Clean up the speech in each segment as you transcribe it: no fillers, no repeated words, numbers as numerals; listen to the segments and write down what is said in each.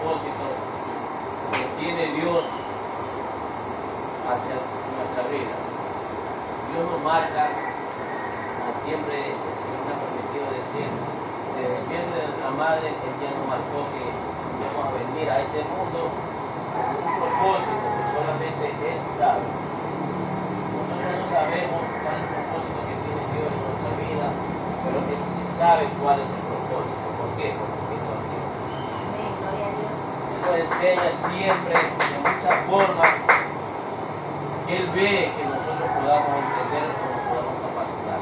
propósito que tiene Dios hacia nuestra vida. Dios nos marca, como siempre el Señor me ha permitido decir, desde el vientre de nuestra madre, Él ya nos marcó que íbamos a venir a este mundo con un propósito que solamente Él sabe. Nosotros no sabemos cuál es el propósito que tiene Dios en nuestra vida, pero Él sí sabe cuál es el propósito. ¿Por qué? Porque Él nos quiere. Él nos enseña siempre, de muchas formas, que Él ve que nosotros podamos entender o nos podamos capacitar.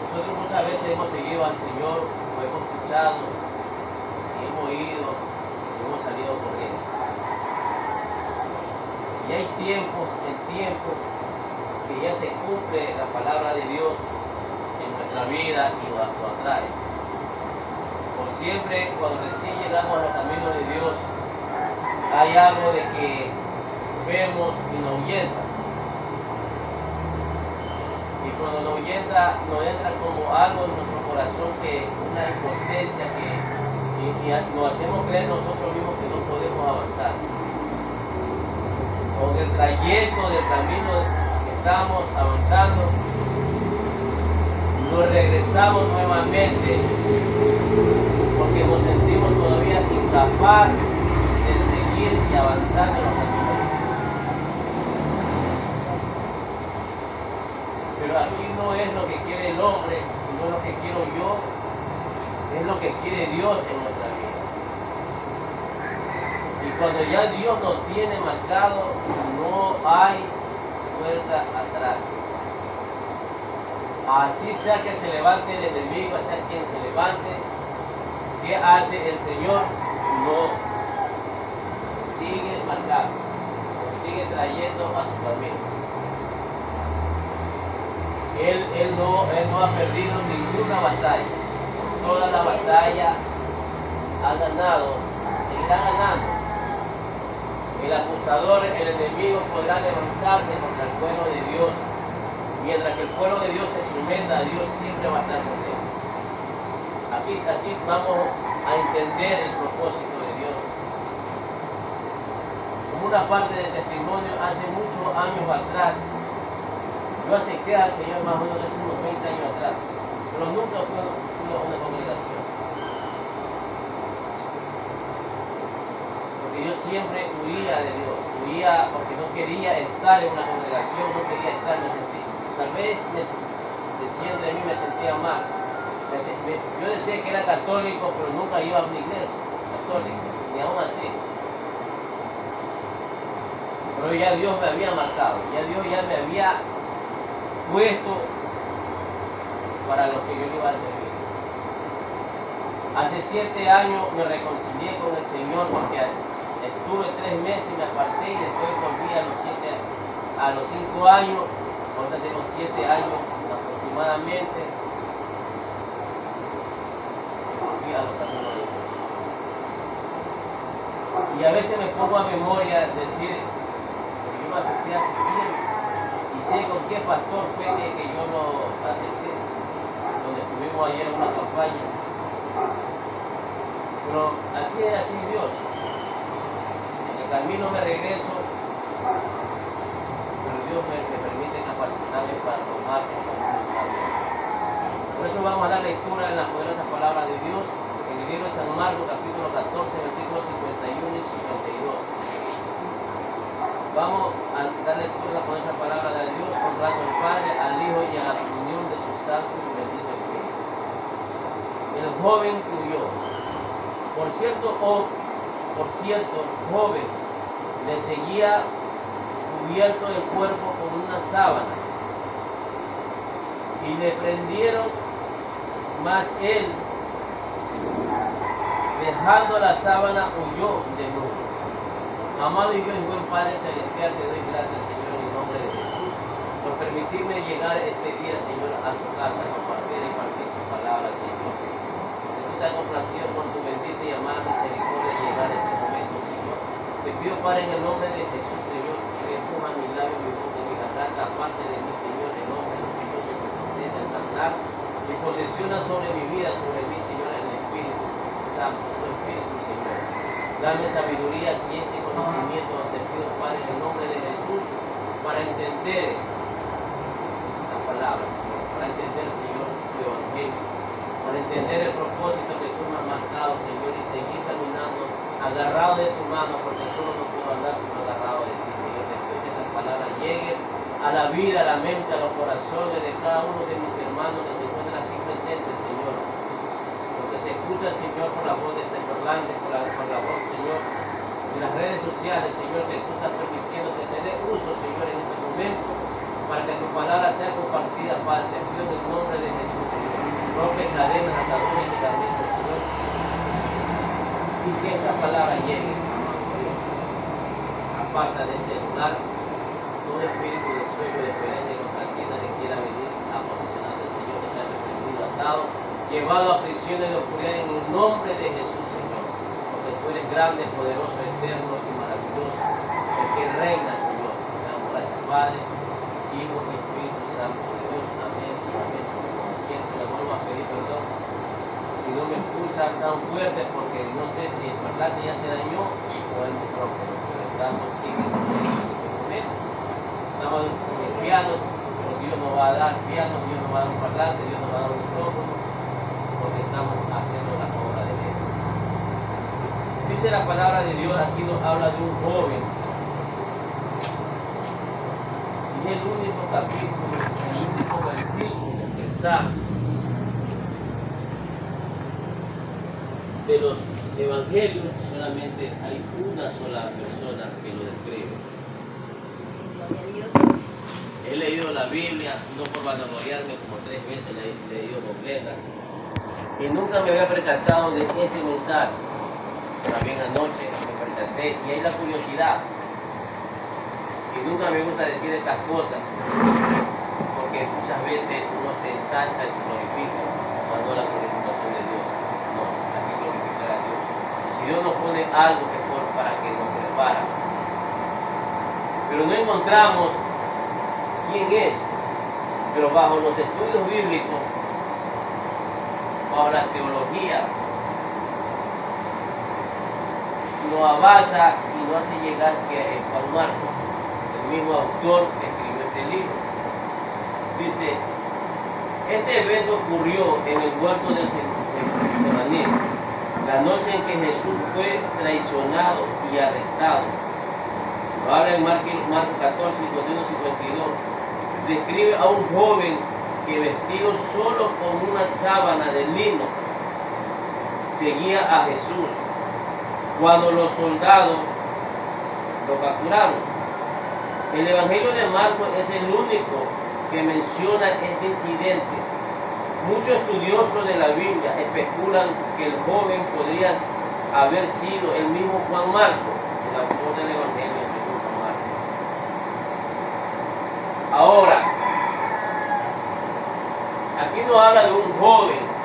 Nosotros muchas veces hemos seguido al Señor, lo hemos escuchado, y hemos ido, y hemos salido corriendo. Y hay tiempos, el tiempo, que ya se cumple la palabra de Dios en nuestra vida y lo atrae. Por siempre, cuando recién llegamos a los caminos de Dios, hay algo de que vemos y nos ahuyenta. Y cuando nos ahuyenta, nos entra como algo en nuestro corazón, que una impotencia, y nos hacemos creer nosotros mismos que no podemos avanzar. Con el trayecto del camino que estamos avanzando, nos regresamos nuevamente porque nos sentimos todavía incapaces de seguir y avanzar en los caminos. Pero aquí no es lo que quiere el hombre, no es lo que quiero yo, es lo que quiere Dios en nuestra vida. Y cuando ya Dios nos tiene marcado, no hay vuelta atrás. Así sea que se levante el enemigo, sea quien se levante, ¿qué hace el Señor? No. Sigue marcado, nos sigue trayendo a su camino. Él no ha perdido ninguna batalla. Toda la batalla ha ganado, seguirá ganando. El acusador, el enemigo podrá levantarse contra el pueblo de Dios. Mientras que el pueblo de Dios se someta a Dios, siempre va a estar contento. Aquí vamos a entender el propósito de Dios. Como una parte del testimonio, hace muchos años atrás, yo acepté al Señor más o menos hace unos 20 años atrás, pero nunca fui a una congregación. Porque yo siempre huía de Dios, huía porque no quería estar en una congregación, no quería estar, tal vez diciendo de mí me sentía mal. Yo decía que era católico, pero nunca iba a una iglesia católica, ni aún así. Pero ya Dios me había marcado, ya Dios ya me había puesto para lo que yo le iba a servir. Hace 7 años me reconcilié con el Señor porque estuve 3 meses y me aparté y después volví a los 5 años. Ahorita tengo 7 años aproximadamente. Volví a los caminos de Dios. Y a veces me pongo a memoria decir que yo me acepté hace tiempo. Y sé con qué pastor fue que yo lo acepté. Donde estuvimos ayer en una campaña. Pero así es así Dios. En el camino me regreso. Pero Dios me permite capacitarme para tomar el camino. Por eso vamos a dar lectura en la poderosa palabra de Dios en el libro de San Marcos, capítulo 14, versículos 51 y 52. Vamos a dar lectura a la poderosa palabra de Dios, honrando al Padre, al Hijo y a la comunión de su santo y bendito Espíritu. El joven huyó. Por cierto, joven le seguía cubierto el cuerpo con una sábana y le prendieron, mas él, dejando la sábana, huyó de nuevo. Amado y Dios y buen Padre Celestial, te doy gracias, Señor, en el nombre de Jesús, por permitirme llegar este día, Señor, a tu casa, compartir y partir tu palabra, Señor. Estoy tan complacido por tu bendita y amada misericordia de llegar a este momento, Señor. Te pido, Padre, en el nombre de Jesús, Señor, que empuja mi labio, mi boca y mi garganta, aparte de mí, Señor, en el nombre de Dios, y posesiona sobre mi vida, sobre mí, Señor, en el Espíritu. Santo, tu Espíritu, Señor. Dame sabiduría, ciencia y conocimiento, te pido, Padre, en el nombre de Jesús, para entender la palabra, Señor, para entender, Señor, tu evangelio, para entender el propósito que tú me has marcado, Señor, y seguir caminando agarrado de tu mano, porque solo no puedo andar sino agarrado de ti, Señor. Después que esta palabra llegue a la vida, a la mente, a los corazones de cada uno de mis hermanos que se encuentran aquí presentes, Señor. Porque se escucha, Señor, por la voz de este Fernández, por la voz, Señor, de las redes sociales, Señor, que tú estás permitiendo que se dé uso, Señor, en este momento, para que tu palabra sea compartida, Padre. Te pido en el nombre de Jesús, Señor. Rompe cadenas, ataduras y ligamentos, Señor. Y que esta palabra llegue, Dios. Aparta de este lugar todo espíritu de sueño, de experiencia y contratienda que quiera venir a posicionar del Señor, que se ha reprendido, atado, llevado a prisiones de oscuridad en el nombre de Jesús, Señor. Porque tú eres grande, poderoso, eterno y maravilloso, el que reina, Señor. Te damos gracias, Padre, Hijo y Espíritu Santo de Dios. Amén y amén. Como siempre, le vuelvo a pedir perdón si no me escuchan tan fuerte, porque no sé si el parlante ya se dañó o el micrófono, pero estamos, sigue en este momento. Estamos sin pianos, pero Dios nos va a dar pianos, Dios nos va a dar un parlante, Dios nos va a dar un micrófono, porque estamos haciendo la obra de Dios. Dice la palabra de Dios, aquí nos habla de un joven. Y es el único capítulo, el único versículo que está de los evangelios, solamente hay una sola persona que lo describe. He leído la Biblia, no por vanagloriarme, como 3 veces la he leído completa, y nunca me había percatado de este mensaje. También anoche me percaté, y hay la curiosidad. Y nunca me gusta decir estas cosas, porque muchas veces uno se ensancha y se glorifica cuando la glorificación de Dios. No, hay que glorificar a Dios. Si Dios nos pone algo que para que nos prepara, pero no encontramos quién es, pero bajo los estudios bíblicos, bajo la teología, lo avanza y lo hace llegar que Juan Marcos, el mismo autor que escribió este libro, dice: este evento ocurrió en el huerto del Getsemaní, la noche en que Jesús fue traicionado y arrestado. Lo habla en Marcos 14, 51, 52. Describe a un joven que, vestido solo con una sábana de lino, seguía a Jesús cuando los soldados lo capturaron. El Evangelio de Marcos es el único que menciona este incidente. Muchos estudiosos de la Biblia especulan que el joven podría haber sido el mismo Juan Marcos, el autor del Evangelio según San Marcos. Ahora, aquí nos habla de un joven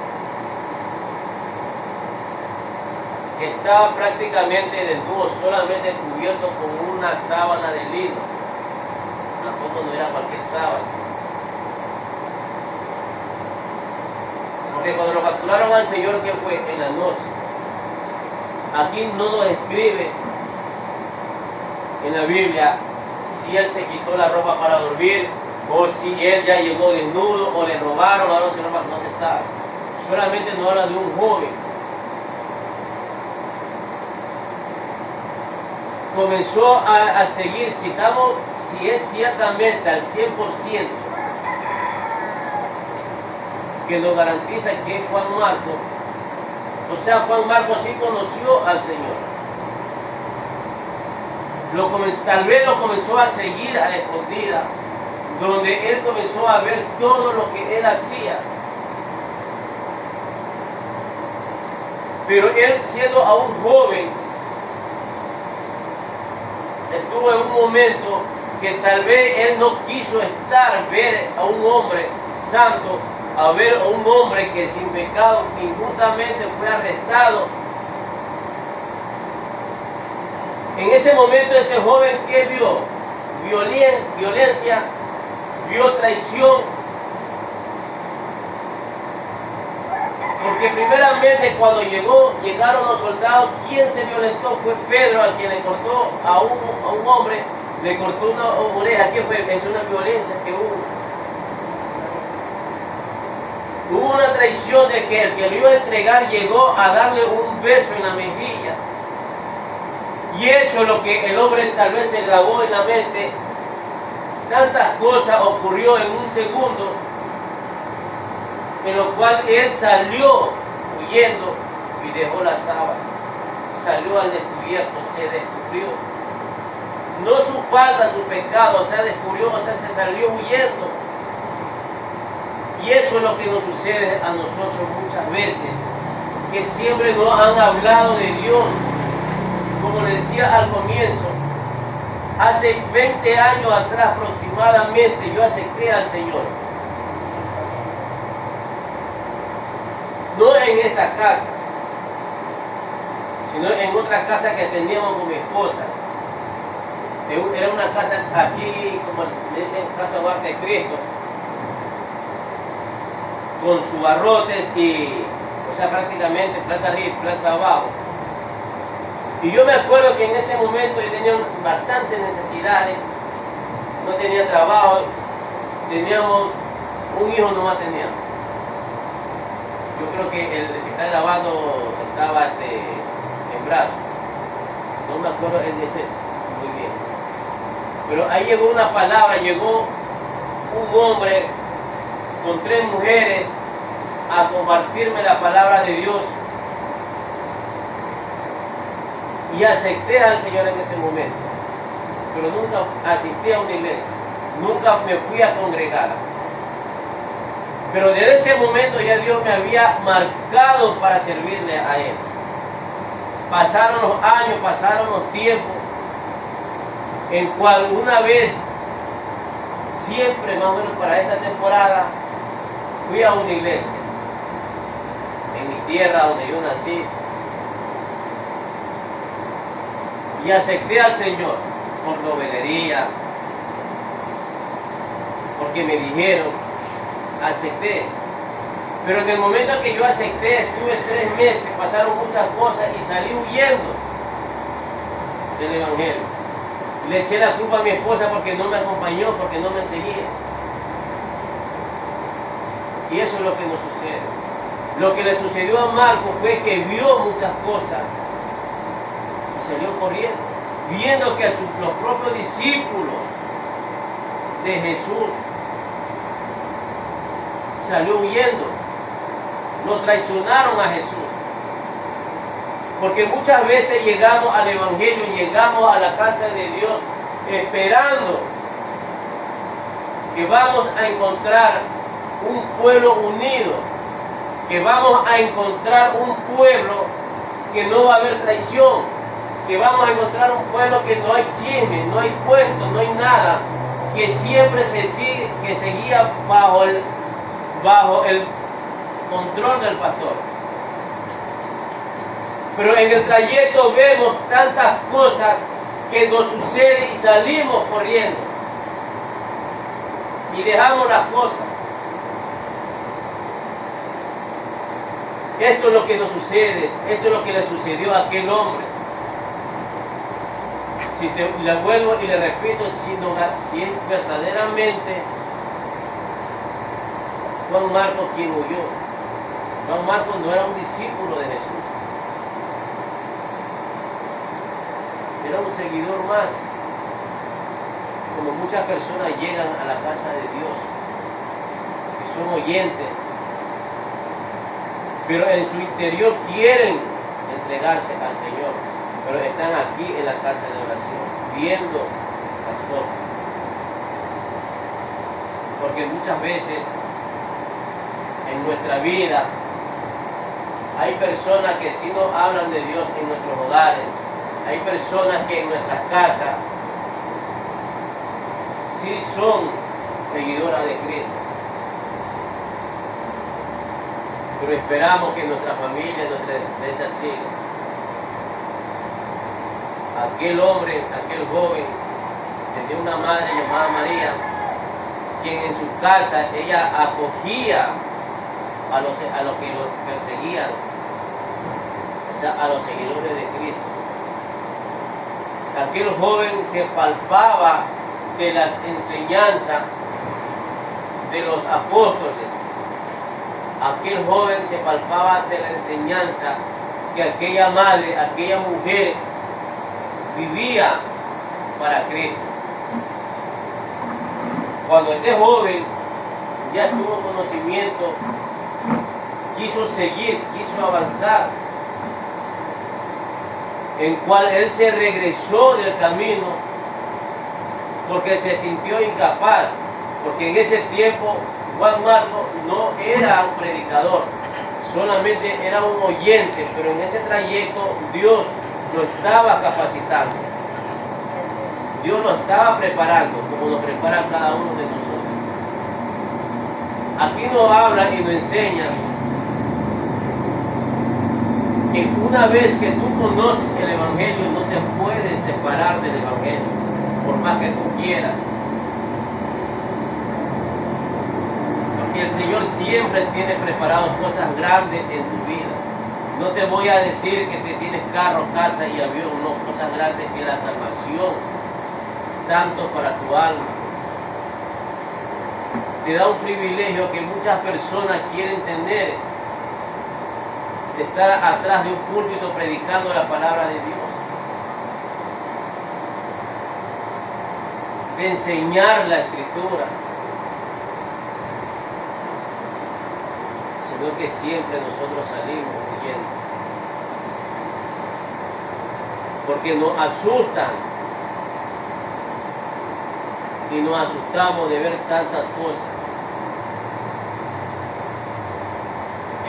que estaba prácticamente desnudo, solamente cubierto con una sábana de lino. Tampoco no era cualquier sábana. Porque cuando lo capturaron al Señor, que fue en la noche, aquí no nos escribe en la Biblia si él se quitó la ropa para dormir, o si él ya llegó desnudo, o le robaron, no se sabe. Solamente nos habla de un joven. Comenzó a seguir, si es ciertamente al 100%, que nos garantiza que es Juan Marcos. O sea, Juan Marcos sí conoció al Señor. Tal vez lo comenzó a seguir a la escondida, donde él comenzó a ver todo lo que él hacía. Pero él, siendo aún joven, estuvo en un momento que tal vez él no quiso ver a un hombre santo, a ver a un hombre que sin pecado injustamente fue arrestado. En ese momento ese joven, ¿qué vio? Violencia, vio traición, Porque primeramente cuando llegaron los soldados, quien se violentó fue Pedro, a quien le cortó a un hombre, le cortó una oreja. ¿Qué fue? Es una violencia que hubo. Hubo una traición de que el que lo iba a entregar llegó a darle un beso en la mejilla. Y eso es lo que el hombre tal vez se grabó en la mente. Tantas cosas ocurrió en un segundo, en lo cual él salió huyendo y dejó la sábana. Salió al descubierto, se descubrió. No su falta, su pecado, se descubrió, se salió huyendo. Y eso es lo que nos sucede a nosotros muchas veces, que siempre nos han hablado de Dios. Como le decía al comienzo, hace 20 años atrás aproximadamente yo acepté al Señor. No en esta casa, sino en otra casa que teníamos con mi esposa. Era una casa aquí, como le dicen, Casa Duarte de Cristo, con sus barrotes y, o sea, prácticamente planta arriba y planta abajo. Y yo me acuerdo que en ese momento yo tenía bastantes necesidades, no tenía trabajo, teníamos un hijo nomás teníamos. Yo creo que el que está grabado estaba en brazos, no me acuerdo él dice muy bien. Pero ahí llegó una palabra, llegó un hombre con 3 mujeres a compartirme la palabra de Dios. Y acepté al Señor en ese momento, pero nunca asistí a una iglesia, nunca me fui a congregar. Pero desde ese momento ya Dios me había marcado para servirle a Él. Pasaron los años, pasaron los tiempos, en cual una vez, siempre más o menos para esta temporada, fui a una iglesia, en mi tierra donde yo nací, y acepté al Señor por novelería, porque me dijeron, acepté. Pero en el momento en que yo acepté, estuve 3 meses, pasaron muchas cosas y salí huyendo del Evangelio. Le eché la culpa a mi esposa porque no me acompañó, porque no me seguía. Y eso es lo que nos sucede. Lo que le sucedió a Marcos fue que vio muchas cosas y salió corriendo, viendo que los propios discípulos de Jesús salió huyendo, lo traicionaron a Jesús. Porque muchas veces llegamos al Evangelio, llegamos a la casa de Dios esperando que vamos a encontrar un pueblo unido, que vamos a encontrar un pueblo que no va a haber traición, que vamos a encontrar un pueblo que no hay chisme, no hay cuento, no hay nada, que siempre se sigue, que se guía bajo el control del pastor. Pero en el trayecto vemos tantas cosas que nos suceden y salimos corriendo y dejamos las cosas. Esto es lo que nos sucede, esto es lo que le sucedió a aquel hombre. Si le vuelvo y le repito, si es verdaderamente Juan Marcos quien huyó. Juan Marcos no era un discípulo de Jesús. Era un seguidor más, como muchas personas llegan a la casa de Dios, que son oyentes, pero en su interior quieren entregarse al Señor, pero están aquí en la casa de oración, viendo las cosas. Porque muchas veces en nuestra vida hay personas que sí nos hablan de Dios en nuestros hogares. Hay personas que en nuestras casas sí son seguidoras de Cristo. Pero esperamos que nuestra familia, nuestra descendencia siga. Aquel hombre, aquel joven, tenía una madre llamada María, quien en su casa ella acogía a los que los perseguían, o sea, a los seguidores de Cristo. Aquel joven se palpaba de las enseñanzas de los apóstoles. Aquel joven se palpaba de la enseñanza que aquella madre, aquella mujer vivía para Cristo. Cuando este joven ya tuvo conocimiento, quiso seguir, quiso avanzar, en cual él se regresó del camino porque se sintió incapaz, porque en ese tiempo Juan Marcos no era un predicador, solamente era un oyente, pero en ese trayecto Dios lo estaba capacitando, Dios lo estaba preparando, como nos prepara cada uno de nosotros. Aquí nos habla y nos enseña que una vez que tú conoces el Evangelio, no te puedes separar del Evangelio, por más que tú quieras. Porque el Señor siempre tiene preparadas cosas grandes en tu vida. No te voy a decir que te tienes carro, casa y avión, no, cosas grandes que la salvación, tanto para tu alma. Te da un privilegio que muchas personas quieren tener, de estar atrás de un púlpito predicando la palabra de Dios, de enseñar la Escritura, sino que siempre nosotros salimos huyendo, porque nos asustan y nos asustamos de ver tantas cosas.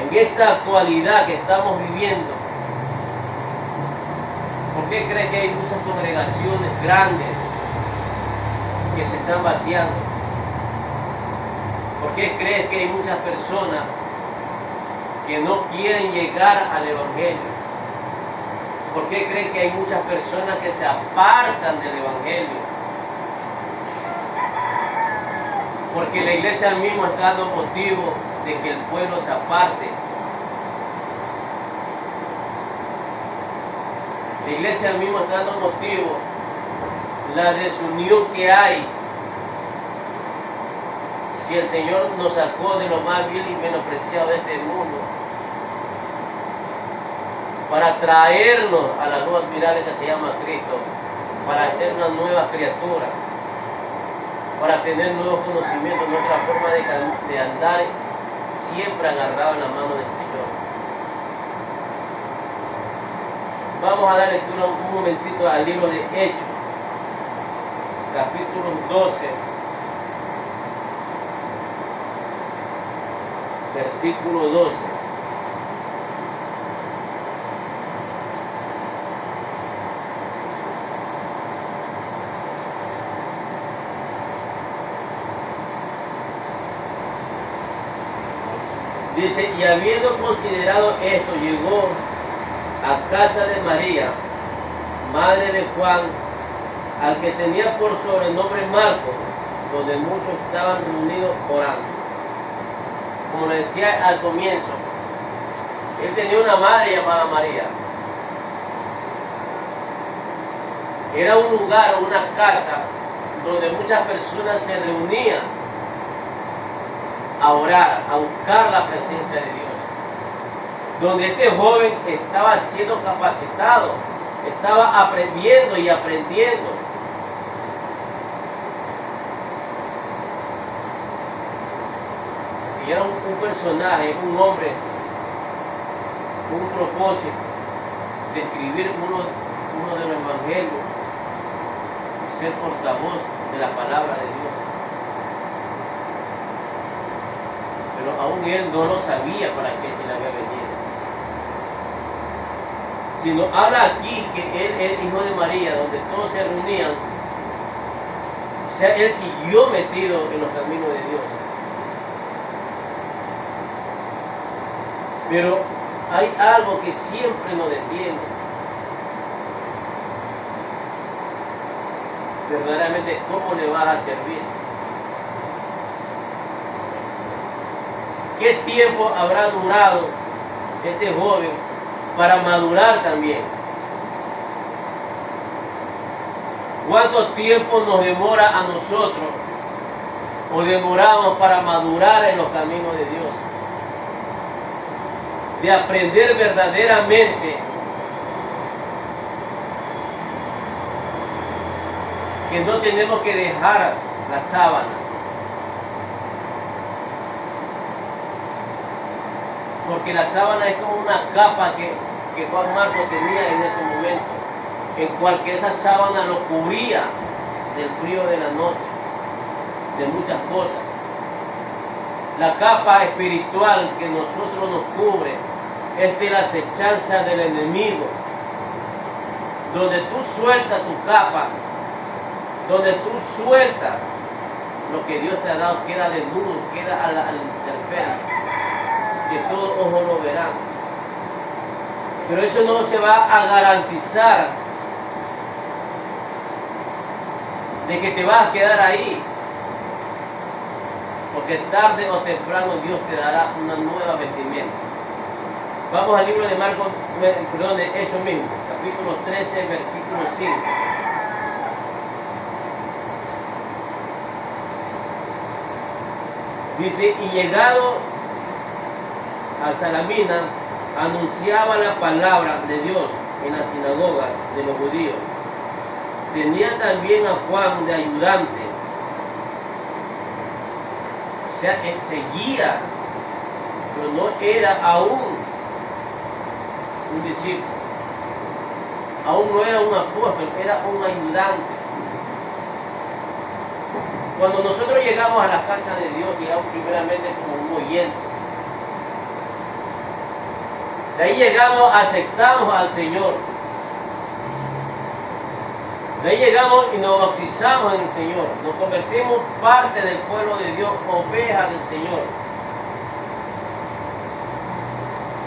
En esta actualidad que estamos viviendo, ¿por qué crees que hay muchas congregaciones grandes que se están vaciando? ¿Por qué crees que hay muchas personas que no quieren llegar al Evangelio? ¿Por qué crees que hay muchas personas que se apartan del Evangelio? Porque la iglesia misma está dando motivo de que el pueblo se aparte. La iglesia misma está dando motivo, la desunión que hay. Si el Señor nos sacó de lo más vil y menospreciado de este mundo, para traernos a la luz admirable que se llama Cristo, para ser una nueva criatura, para tener nuevos conocimientos, nuestra forma de andar, siempre agarrado en la mano del Señor. Vamos a dar lectura un momentito al libro de Hechos, capítulo 12, versículo 12. Dice, y habiendo considerado esto, llegó a casa de María, madre de Juan, al que tenía por sobrenombre Marcos, donde muchos estaban reunidos orando. Como le decía al comienzo, él tenía una madre llamada María. Era un lugar, una casa, donde muchas personas se reunían a orar, a buscar la presencia de Dios. Donde este joven estaba siendo capacitado, estaba aprendiendo y aprendiendo. Y era un personaje, un hombre, un propósito de escribir uno de los evangelios, ser portavoz de la palabra de Dios. Pero aún él no lo sabía para qué él había venido. Sino habla aquí que él es hijo de María, donde todos se reunían. O sea, él siguió metido en los caminos de Dios. Pero hay algo que siempre nos detiene. Verdaderamente, ¿cómo le vas a servir? ¿Qué tiempo habrá durado este joven para madurar también? ¿Cuánto tiempo nos demora a nosotros o demoramos para madurar en los caminos de Dios? De aprender verdaderamente que no tenemos que dejar la sábana. Porque la sábana es como una capa que Juan Marcos tenía en ese momento, en cual que esa sábana lo cubría del frío de la noche, de muchas cosas. La capa espiritual que nosotros nos cubre es de la acechanza del enemigo. Donde tú sueltas tu capa, donde tú sueltas lo que Dios te ha dado, queda desnudo, queda al intemperie, que todo ojo lo verá. Pero eso no se va a garantizar de que te vas a quedar ahí, porque tarde o temprano Dios te dará una nueva vestimenta. Vamos al libro de Marcos, perdón, de Hechos mismo, capítulo 13, versículo 5. Dice, y llegado a Salamina, anunciaba la palabra de Dios en las sinagogas de los judíos. Tenía también a Juan de ayudante. O sea, él seguía, pero no era aún un discípulo. Aún no era un apóstol, era un ayudante. Cuando nosotros llegamos a la casa de Dios, llegamos primeramente como un oyente. De ahí llegamos, aceptamos al Señor. De ahí llegamos y nos bautizamos en el Señor. Nos convertimos parte del pueblo de Dios, ovejas del Señor.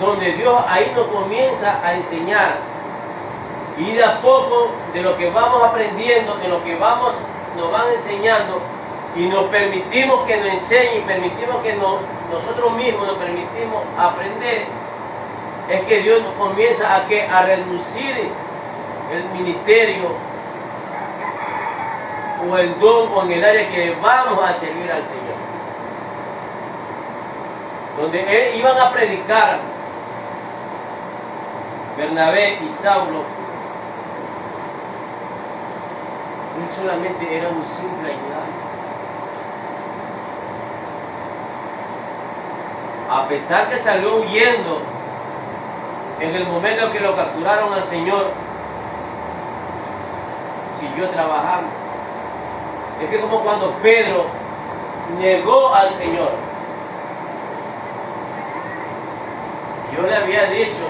Donde Dios ahí nos comienza a enseñar. Y de a poco, de lo que vamos aprendiendo, de lo que nos van enseñando, y nos permitimos que nos enseñen, permitimos que nosotros mismos nos permitimos aprender, es que Dios nos comienza a reducir el ministerio o el don o en el área que vamos a servir al Señor. Donde iban a predicar Bernabé y Saulo, él solamente era un simple ayudante. A pesar que salió huyendo en el momento que lo capturaron al Señor, siguió trabajando. Es que como cuando Pedro negó al Señor, yo le había dicho,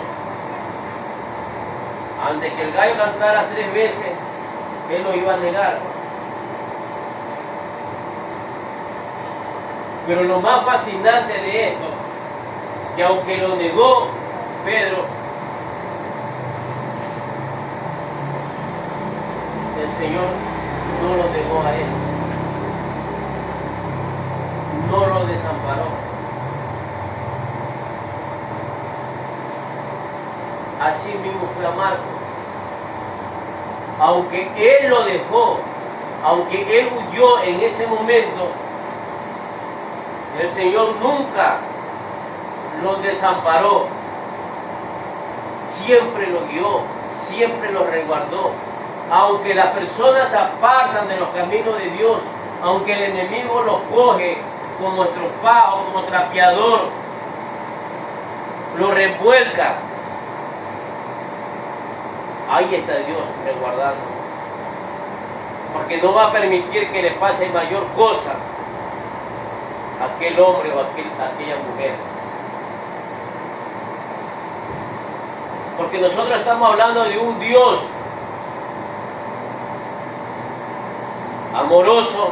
antes que el gallo cantara 3 veces, él lo iba a negar. Pero lo más fascinante de esto, que aunque lo negó Pedro, el Señor no lo dejó a él, no lo desamparó. Así mismo fue a Marcos. Aunque él lo dejó, aunque él huyó en ese momento, el Señor nunca lo desamparó, siempre lo guió, siempre lo resguardó. Aunque las personas se apartan de los caminos de Dios, aunque el enemigo los coge como estropajo, como trapeador, lo revuelca, ahí está Dios resguardando, porque no va a permitir que le pase mayor cosa a aquel hombre o a aquella mujer. Porque nosotros estamos hablando de un Dios amoroso,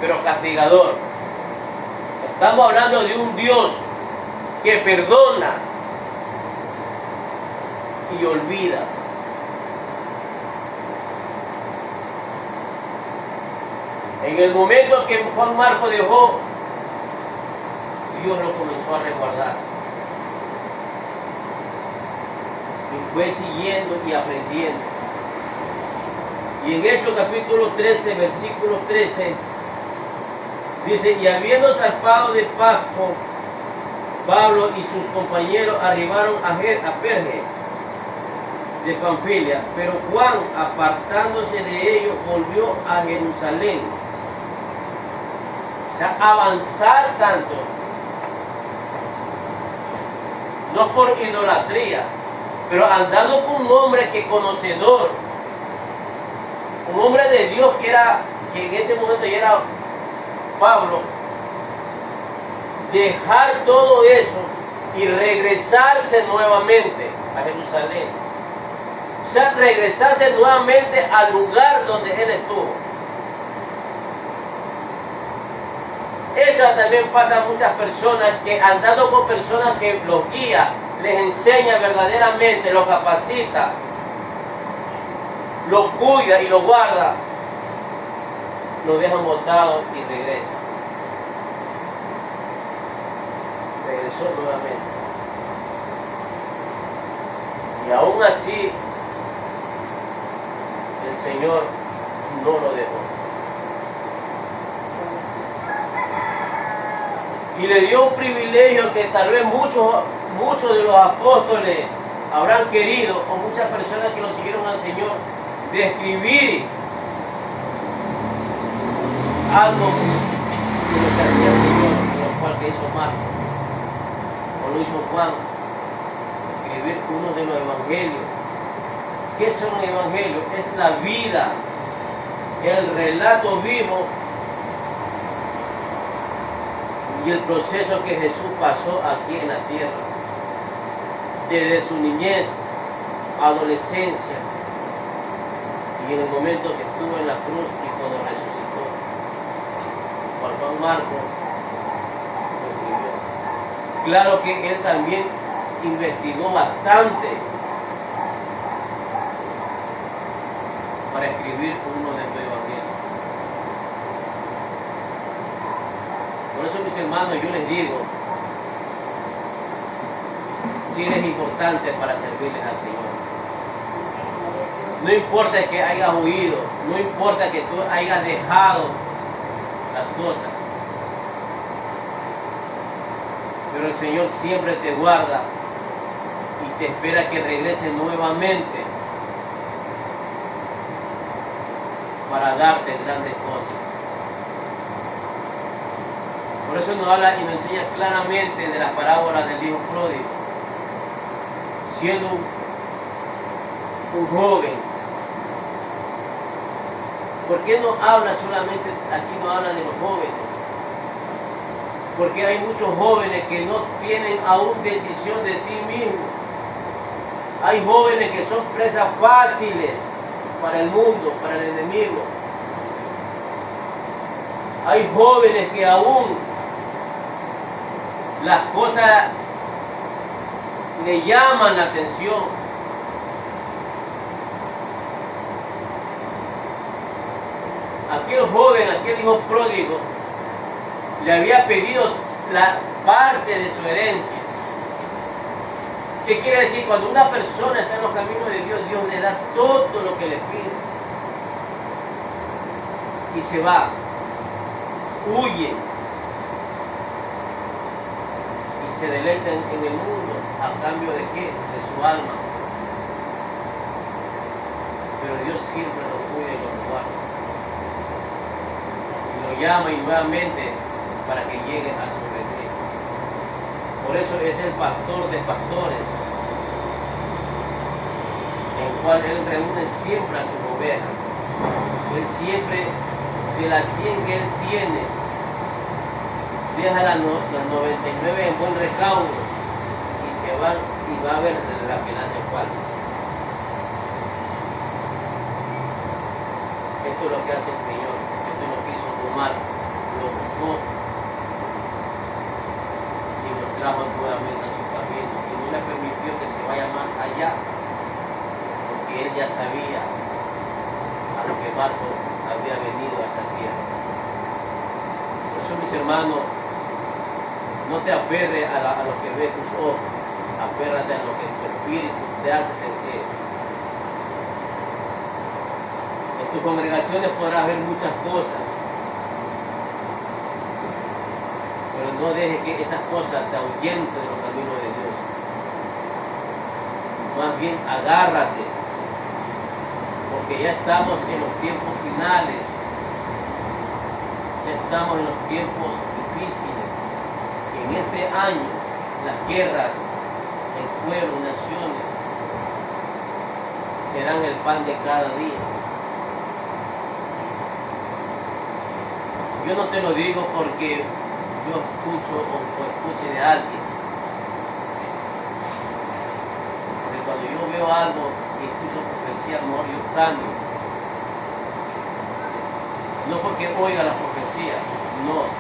pero castigador. Estamos hablando de un Dios que perdona y olvida. En el momento que Juan Marcos dejó, Dios lo comenzó a resguardar. Y fue siguiendo y aprendiendo. Y en Hechos capítulo 13, versículo 13, dice, y habiendo zarpado de Pasco, Pablo y sus compañeros arribaron a Perge de Panfilia, pero Juan, apartándose de ellos, volvió a Jerusalén. O sea, avanzar tanto, no por idolatría, pero andando con un hombre que conocedor, un hombre de Dios que en ese momento ya era Pablo, dejar todo eso y regresarse nuevamente a Jerusalén. O sea, regresarse nuevamente al lugar donde él estuvo. Eso también pasa a muchas personas que andando con personas que los guía, les enseña verdaderamente, los capacita, los cuida y los guarda, los dejan botados y regresan. Regresó nuevamente. Y aún así, el Señor no lo dejó. Y le dio un privilegio que tal vez muchos de los apóstoles habrán querido, o muchas personas que lo siguieron al Señor, de escribir algo de lo que hacía el Señor, lo cual que hizo Marcos, o lo hizo Juan, escribir uno de los evangelios. ¿Qué son los evangelios? Es la vida, el relato vivo y el proceso que Jesús pasó aquí en la tierra, desde su niñez, adolescencia y en el momento que estuvo en la cruz y cuando resucitó. Juan Marcos lo escribió. Claro que él también investigó bastante para escribir uno de estos evangelios. Por eso, mis hermanos, yo les digo, si eres importante para servirles al Señor. No importa que hayas huido, no importa que tú hayas dejado las cosas, pero el Señor siempre te guarda y te espera que regreses nuevamente para darte grandes cosas. Por eso nos habla y nos enseña claramente de la parábola del hijo pródigo. Siendo un joven, ¿por qué no habla solamente, aquí no habla de los jóvenes? Porque hay muchos jóvenes que no tienen aún decisión de sí mismos. Hay jóvenes que son presas fáciles para el mundo, para el enemigo. Hay jóvenes que aún las cosas le llaman la atención. Aquel joven, aquel hijo pródigo, le había pedido la parte de su herencia. ¿Qué quiere decir? Cuando una persona está en los caminos de Dios, Dios le da todo lo que le pide. Y se va, huye y se deleita en el mundo. ¿A cambio de qué? De su alma. Pero Dios siempre lo cuida y lo guarda. Y lo llama y nuevamente para que llegue a su retiro. Por eso es el pastor de pastores, en el cual Él reúne siempre a sus ovejas. Él siempre, de las 100 que Él tiene, deja las 99 en buen recaudo y se van y va a ver la que le hace falta. Esto es lo que hace el Señor. Esto es lo que hizo Omar. Lo buscó y lo trajo nuevamente a su camino y no le permitió que se vaya más allá, porque él ya sabía a lo que Marcos había venido a esta tierra. Por eso, mis hermanos, No te aferres a lo que ves tus ojos, aférrate a lo que tu espíritu te hace sentir. En tus congregaciones podrás ver muchas cosas, pero no dejes que esas cosas te ahuyenten de los caminos de Dios. Más bien agárrate, porque ya estamos en los tiempos finales, ya estamos en los tiempos difíciles. En este año, las guerras en pueblos, naciones, serán el pan de cada día. Yo no te lo digo porque yo escucho o escuche de alguien. Porque cuando yo veo algo y escucho profecía, a lo mejor yo cambio. No porque oiga la profecía, no.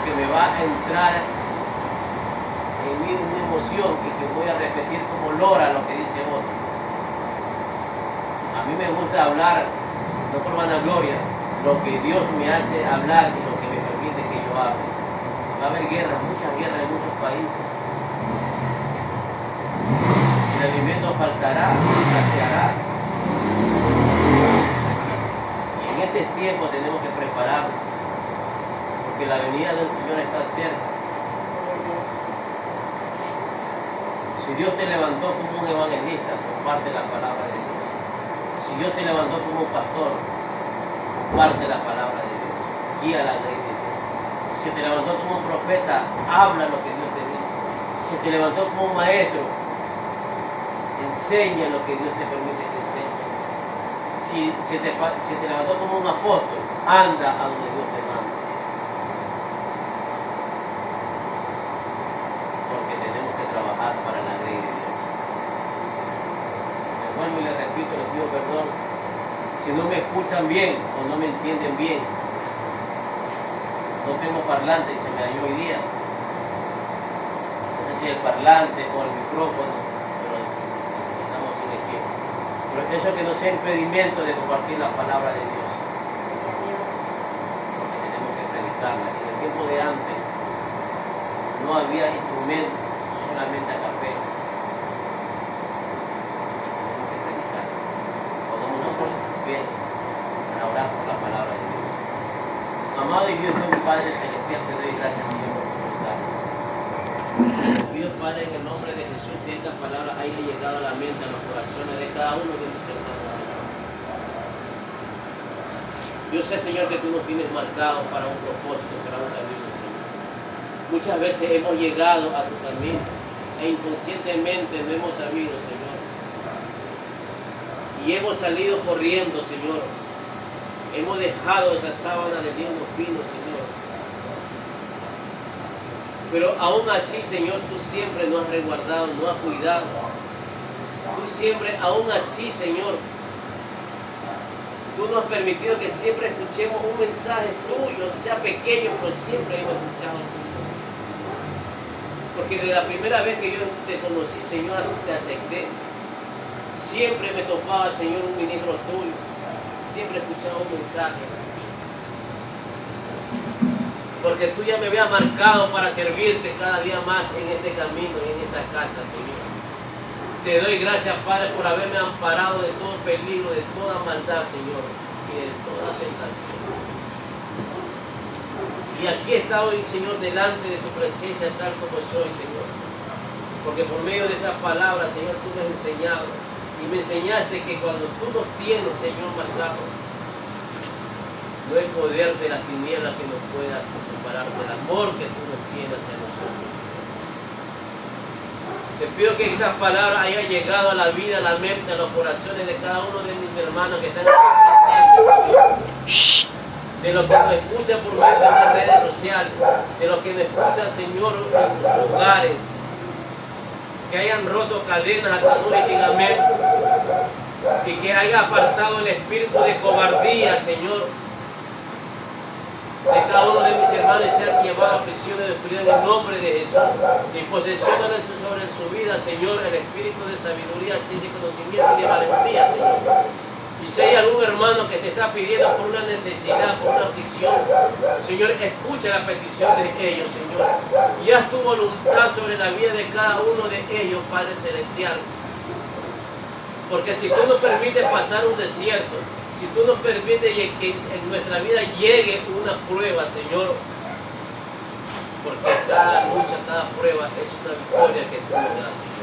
Que me va a entrar en mí una emoción y que voy a repetir como lora lo que dice otro. A mí me gusta hablar, no por vanagloria, lo que Dios me hace hablar y lo que me permite que yo hable. Va a haber guerras, muchas guerras en muchos países. El alimento faltará, escaseará. Y en este tiempo tenemos que prepararnos, que la venida del Señor está cerca. Si Dios te levantó como un evangelista, comparte la palabra de Dios. Si Dios te levantó como un pastor, comparte la palabra de Dios. Guía la ley de Dios. Si te levantó como un profeta, habla lo que Dios te dice. Si te levantó como un maestro, enseña lo que Dios te permite que enseñe. Si te levantó como un apóstol, anda a donde Dios te manda. Para la ley de Dios. Me vuelvo y le repito, les pido perdón si no me escuchan bien o no me entienden bien. No tengo parlante y se me dañó hoy día. No sé si el parlante o el micrófono, pero estamos sin equipo. Pero eso que no sea impedimento de compartir la palabra de Dios, porque tenemos que predicarla. En el tiempo de antes no había instrumentos, solamente a café. Tenemos que predicar. Pongamos una sola pieza para orar por la palabra de Dios. Amado y Dios, mi Padre Celestial, te doy gracias, Señor, por tus mensajes. Te pido, Padre, en el nombre de Jesús, que esta palabra haya llegado a la mente, a los corazones de cada uno de mis hermanos, Señor. Yo sé, Señor, que tú nos tienes marcados para un propósito, para un camino, Señor. Muchas veces hemos llegado a tu camino e inconscientemente no hemos sabido, Señor. Y hemos salido corriendo, Señor. Hemos dejado esa sábana de lino fino, Señor. Pero aún así, Señor, tú siempre nos has resguardado, nos has cuidado. Tú siempre, aún así, Señor, tú nos has permitido que siempre escuchemos un mensaje tuyo, sea pequeño, pero siempre hemos escuchado, Señor. Porque de la primera vez que yo te conocí, Señor, te acepté, siempre me topaba, Señor, un ministro tuyo, siempre escuchaba un mensaje. Porque tú ya me habías marcado para servirte cada día más en este camino y en esta casa, Señor. Te doy gracias, Padre, por haberme amparado de todo peligro, de toda maldad, Señor, y de toda tentación. Y aquí está hoy, Señor, delante de tu presencia, tal como soy, Señor. Porque por medio de estas palabras, Señor, tú me has enseñado. Y me enseñaste que cuando tú nos tienes, Señor, marcado, no hay poder de las tinieblas que nos puedas separar del amor que tú nos tienes hacia nosotros. Te pido que estas palabras hayan llegado a la vida, a la mente, a los corazones de cada uno de mis hermanos que están aquí presentes, Señor. De los que nos escuchan por medio de las redes sociales, de los que nos escuchan, Señor, en sus hogares, que hayan roto cadenas, ataduras y ligamentos, y que haya apartado el espíritu de cobardía, Señor, de cada uno de mis hermanos y sean llevados a prisiones de espíritu en el nombre de Jesús, y posesionan sobre su vida, Señor, el espíritu de sabiduría, ciencia y conocimiento y de valentía, Señor. Y si hay algún hermano que te está pidiendo por una necesidad, por una aflicción, Señor, escucha la petición de ellos, Señor. Y haz tu voluntad sobre la vida de cada uno de ellos, Padre Celestial. Porque si tú nos permites pasar un desierto, si tú nos permites que en nuestra vida llegue una prueba, Señor, porque cada lucha, cada prueba es una victoria que tú nos das, Señor.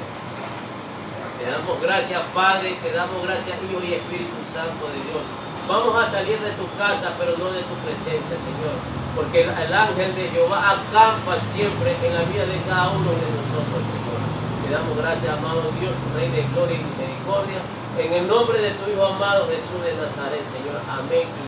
Te damos gracias, Padre, te damos gracias, Hijo y Espíritu Santo de Dios. Vamos a salir de tu casa, pero no de tu presencia, Señor, porque el ángel de Jehová acampa siempre en la vida de cada uno de nosotros, Señor. Te damos gracias, amado Dios, Rey de gloria y misericordia, en el nombre de tu Hijo amado Jesús de Nazaret, Señor. Amén.